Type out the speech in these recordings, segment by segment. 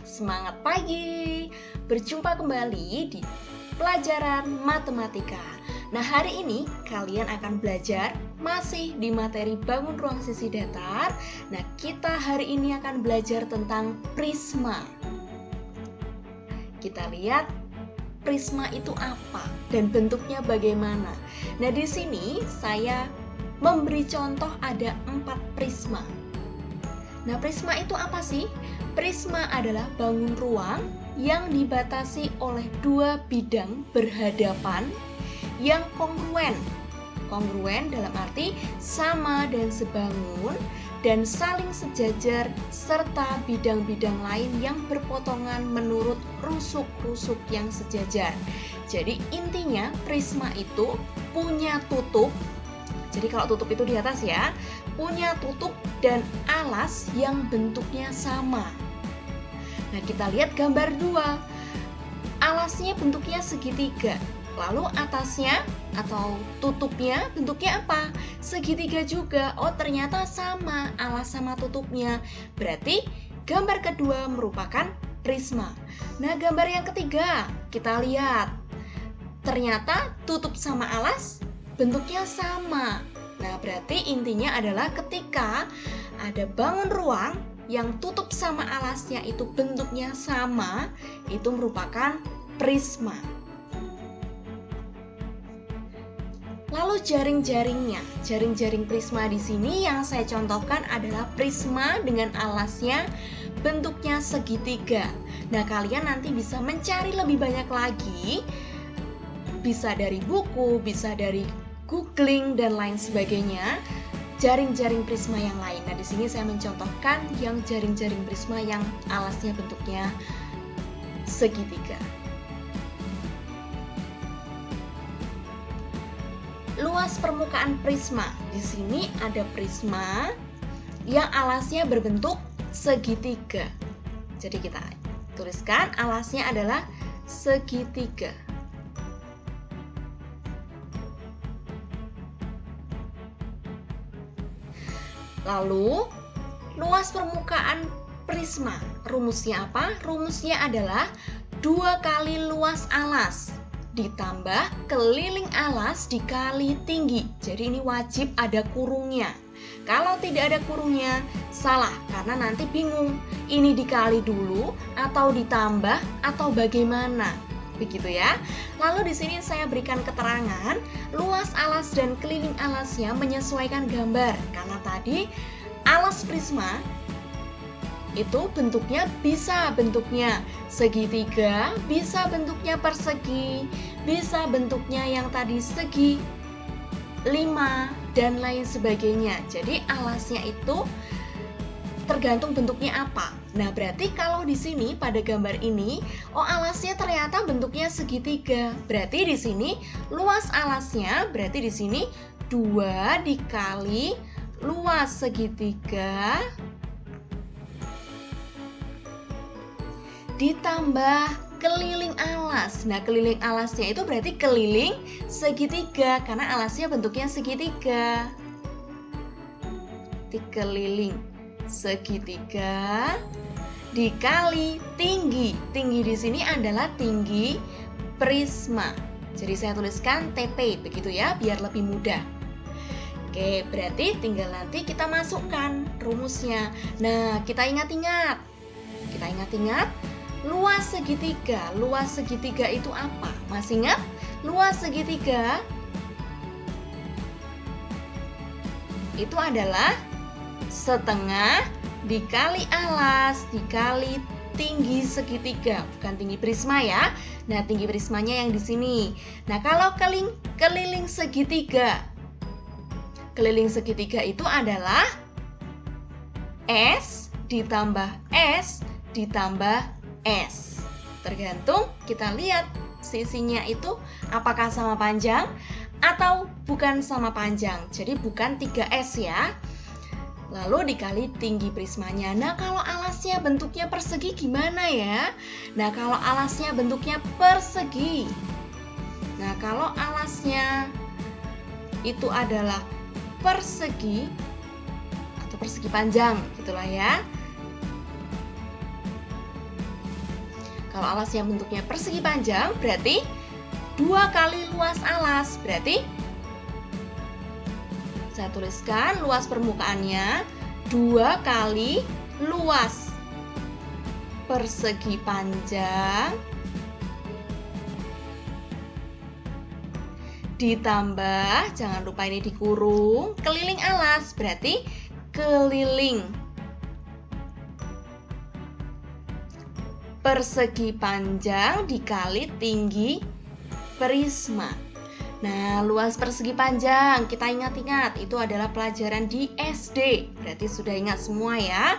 Semangat pagi! Berjumpa kembali di pelajaran matematika. Nah, hari ini kalian akan belajar masih di materi bangun ruang sisi datar. Nah, kita hari ini akan belajar tentang prisma. Kita lihat prisma itu apa dan bentuknya bagaimana. Nah, di sini saya memberi contoh ada 4 prisma. Nah, prisma itu apa sih? Prisma adalah bangun ruang yang dibatasi oleh 2 bidang berhadapan yang kongruen. Kongruen dalam arti sama dan sebangun dan saling sejajar serta bidang-bidang lain yang berpotongan menurut rusuk-rusuk yang sejajar. Jadi intinya prisma itu punya tutup. Jadi kalau tutup itu di atas ya, punya tutup dan alas yang bentuknya sama. Nah, kita lihat gambar 2. Alasnya bentuknya segitiga. Lalu atasnya atau tutupnya bentuknya apa? Segitiga juga. Oh, ternyata sama alas sama tutupnya. Berarti gambar kedua merupakan prisma. Nah, gambar yang ketiga, kita lihat. Ternyata tutup sama alas bentuknya sama. Nah, berarti intinya adalah ketika ada bangun ruang yang tutup sama alasnya itu bentuknya sama, itu merupakan prisma. Lalu jaring-jaringnya. Jaring-jaring prisma di sini yang saya contohkan adalah prisma dengan alasnya bentuknya segitiga. Nah, kalian nanti bisa mencari lebih banyak lagi. Bisa dari buku, bisa dari googling dan lain sebagainya. Jaring-jaring prisma yang lain. Nah, di sini saya mencontohkan yang jaring-jaring prisma yang alasnya bentuknya segitiga. Luas permukaan prisma. Di sini ada prisma yang alasnya berbentuk segitiga. Jadi kita tuliskan alasnya adalah segitiga. Lalu, luas permukaan prisma. Rumusnya apa? Rumusnya adalah 2 kali luas alas ditambah keliling alas dikali tinggi. Jadi ini wajib ada kurungnya. Kalau tidak ada kurungnya, salah karena nanti bingung. Ini dikali dulu atau ditambah atau bagaimana? Begitu ya. Lalu di sini saya berikan keterangan luas alas dan keliling alasnya menyesuaikan gambar karena tadi alas prisma itu bentuknya bisa bentuknya segitiga, bisa bentuknya persegi, bisa bentuknya yang tadi segi 5 dan lain sebagainya. Jadi alasnya itu tergantung bentuknya apa. Nah, berarti kalau di sini pada gambar ini, oh alasnya ternyata bentuknya segitiga. Berarti di sini luas alasnya berarti di sini 2 dikali luas segitiga ditambah keliling alas. Nah, keliling alasnya itu berarti keliling segitiga karena alasnya bentuknya segitiga. Dikeliling segitiga dikali tinggi. Tinggi di sini adalah tinggi prisma. Jadi saya tuliskan TP begitu ya, biar lebih mudah. Oke, berarti tinggal nanti kita masukkan rumusnya. Nah, kita ingat-ingat. Luas segitiga. Luas segitiga itu apa? Masih ingat? Luas segitiga itu adalah setengah dikali alas dikali tinggi segitiga, bukan tinggi prisma ya. Nah, tinggi prismanya yang di sini. Nah, kalau keliling segitiga. Keliling segitiga itu adalah S ditambah S ditambah S. Tergantung kita lihat sisinya itu apakah sama panjang atau bukan sama panjang. Jadi bukan 3S ya. Lalu dikali tinggi prismanya. Nah, kalau alasnya bentuknya persegi gimana ya? Nah, kalau alasnya bentuknya persegi. Nah, kalau alasnya itu adalah persegi atau persegi panjang, gitulah ya. Kalau alasnya bentuknya persegi panjang, berarti 2 kali luas alas. Berarti saya tuliskan luas permukaannya 2 kali luas persegi panjang ditambah, jangan lupa ini dikurung, keliling alas, berarti keliling persegi panjang dikali tinggi prisma. Nah, luas persegi panjang, kita ingat-ingat, itu adalah pelajaran di SD. Berarti sudah ingat semua ya.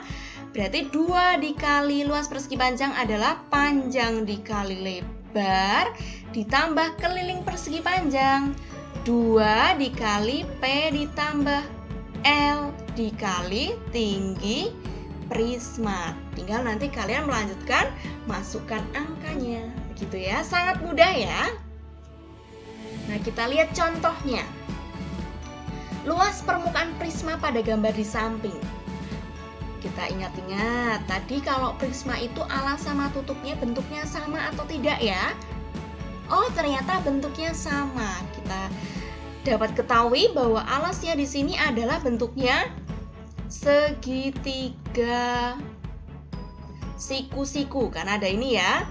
Berarti 2 dikali luas persegi panjang adalah panjang dikali lebar ditambah keliling persegi panjang. 2 dikali P ditambah L dikali tinggi prisma. Tinggal nanti kalian melanjutkan, masukkan angkanya. Begitu ya, sangat mudah ya. Nah, kita lihat contohnya. Luas permukaan prisma pada gambar di samping. Kita ingat-ingat, tadi kalau prisma itu alas sama tutupnya bentuknya sama atau tidak ya? Oh, ternyata bentuknya sama. Kita dapat ketahui bahwa alasnya di sini adalah bentuknya segitiga siku-siku, karena ada ini ya.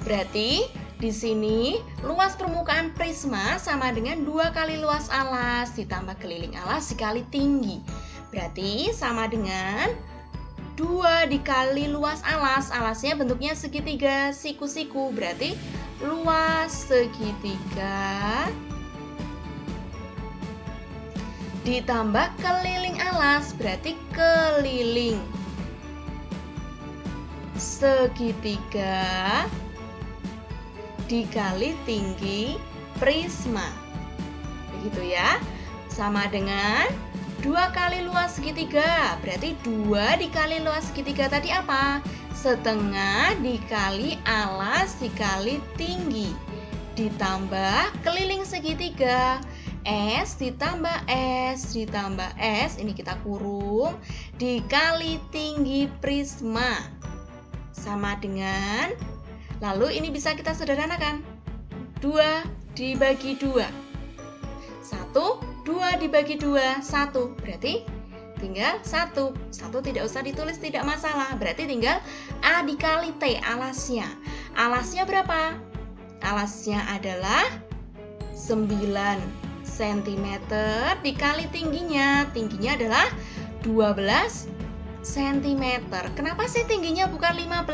Berarti di sini luas permukaan prisma sama dengan 2 kali luas alas ditambah keliling alas dikali tinggi. Berarti sama dengan 2 dikali luas alas. Alasnya bentuknya segitiga siku-siku. Berarti luas segitiga ditambah keliling alas. Berarti keliling segitiga dikali tinggi prisma. Begitu ya. Sama dengan 2 kali luas segitiga. Berarti 2 dikali luas segitiga tadi apa? Setengah dikali alas dikali tinggi ditambah keliling segitiga. S ditambah S ditambah S, ini kita kurung, dikali tinggi prisma. Sama dengan, lalu ini bisa kita sederhanakan, 2 dibagi 2 1, 2 dibagi 2, 1. Berarti tinggal 1. 1 tidak usah ditulis, tidak masalah. Berarti tinggal A dikali T alasnya. Alasnya berapa? Alasnya adalah 9 cm dikali tingginya. Tingginya adalah 12 cm. Kenapa sih tingginya bukan 15?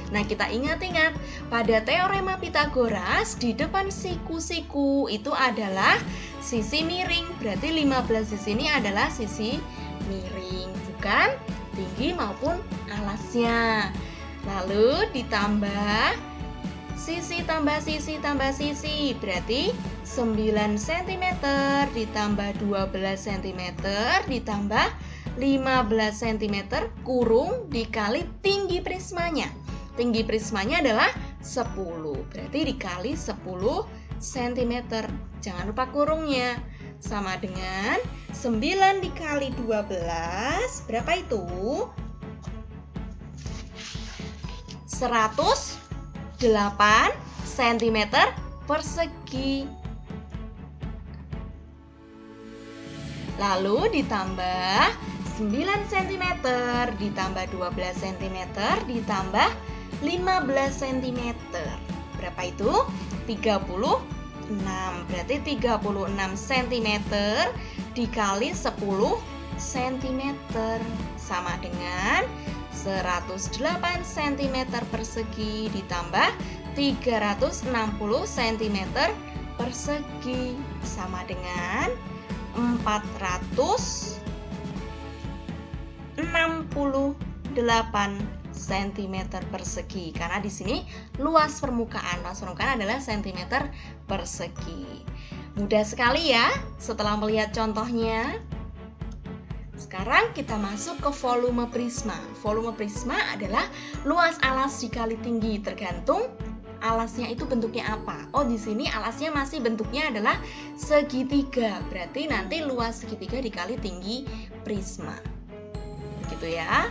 Nah, kita ingat-ingat, pada teorema Pitagoras, di depan siku-siku itu adalah sisi miring. Berarti 15 di sini adalah sisi miring, bukan tinggi maupun alasnya. Lalu ditambah sisi tambah sisi tambah sisi. Berarti 9 cm ditambah 12 cm ditambah 15 cm kurung dikali tinggi prismanya. Tinggi prismanya adalah 10, berarti dikali 10 cm. Jangan lupa kurungnya. Sama dengan 9 dikali 12, berapa itu? 108 cm persegi. Lalu ditambah 9 cm ditambah 12 cm ditambah 15 cm. Berapa itu? 36. Berarti 36 cm dikali 10 cm sama dengan 108 cm persegi ditambah 360 cm persegi sama dengan 468 cm persegi, karena di sini luas permukaan adalah cm persegi. Mudah sekali ya setelah melihat contohnya. Sekarang kita masuk ke volume prisma. Volume prisma adalah luas alas dikali tinggi, tergantung alasnya itu bentuknya apa. Oh, di sini alasnya masih bentuknya adalah segitiga. Berarti nanti luas segitiga dikali tinggi prisma. gitu ya.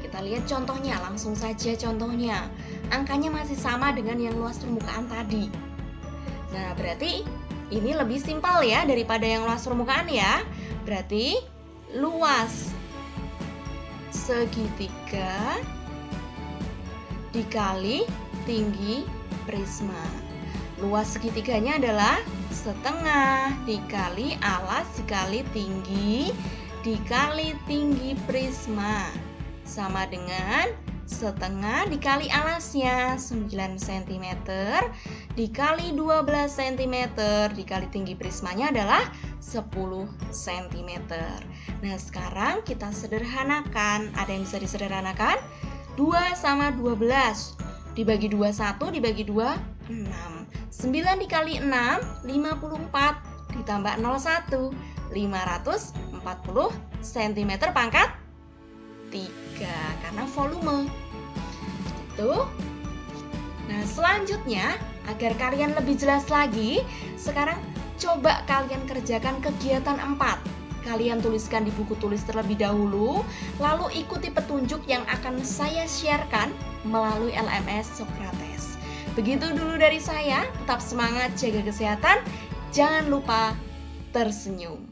Kita lihat contohnya, langsung saja contohnya. Angkanya masih sama dengan yang luas permukaan tadi. Nah, berarti ini lebih simpel ya daripada yang luas permukaan ya. Berarti luas segitiga dikali tinggi prisma. Luas segitiganya adalah setengah dikali alas dikali tinggi prisma, sama dengan setengah dikali alasnya 9 cm dikali 12 cm dikali tinggi prismanya adalah 10 cm. Nah, sekarang kita sederhanakan. Ada yang bisa disederhanakan? 2 sama 12 dibagi 2 1, dibagi 2 6. 9 dikali 6 54 ditambah 01 540 cm pangkat 3 karena volume itu. Nah, selanjutnya agar kalian lebih jelas lagi, sekarang coba kalian kerjakan kegiatan 4. Kalian tuliskan di buku tulis terlebih dahulu, lalu ikuti petunjuk yang akan saya sharekan melalui LMS Socrates. Begitu dulu dari saya, tetap semangat, jaga kesehatan, jangan lupa tersenyum.